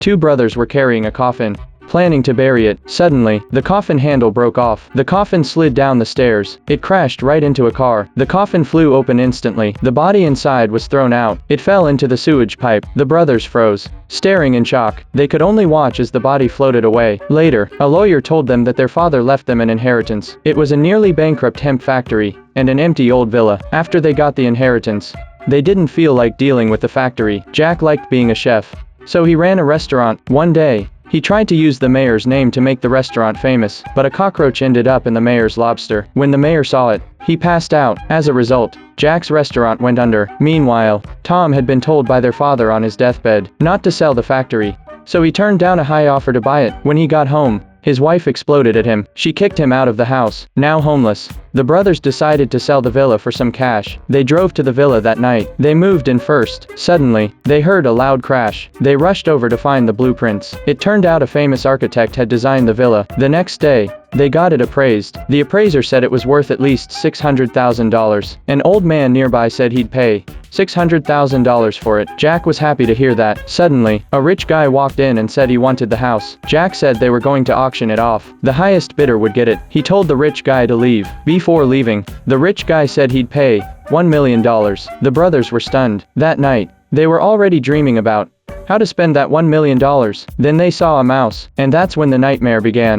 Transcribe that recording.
Two brothers were carrying a coffin, planning to bury it. Suddenly, the coffin handle broke off. The coffin slid down the stairs. It crashed right into a car. The coffin flew open instantly. The body inside was thrown out. It fell into the sewage pipe. The brothers froze, staring in shock. They could only watch as the body floated away. Later, a lawyer told them that their father left them an inheritance. It was a nearly bankrupt hemp factory and an empty old villa. After they got the inheritance, they didn't feel like dealing with the factory. Jack liked being a chef, so he ran a restaurant. One day, he tried to use the mayor's name to make the restaurant famous, but a cockroach ended up in the mayor's lobster. When the mayor saw it, he passed out. As a result, Jack's restaurant went under. Meanwhile, Tom had been told by their father on his deathbed not to sell the factory, so he turned down a high offer to buy it. When he got home, his wife exploded at him. She kicked him out of the house. Now homeless, the brothers decided to sell the villa for some cash. They drove to the villa that night. They moved in first. Suddenly, they heard a loud crash. They rushed over to find the blueprints. It turned out a famous architect had designed the villa. The next day, they got it appraised. The appraiser said it was worth at least $600,000. An old man nearby said he'd pay $600,000 for it. Jack was happy to hear that. Suddenly, a rich guy walked in and said he wanted the house. Jack said they were going to auction it off. The highest bidder would get it. He told the rich guy to leave. Before leaving, the rich guy said he'd pay $1 million. The brothers were stunned. That night, they were already dreaming about how to spend that $1 million. Then they saw a mouse, and that's when the nightmare began.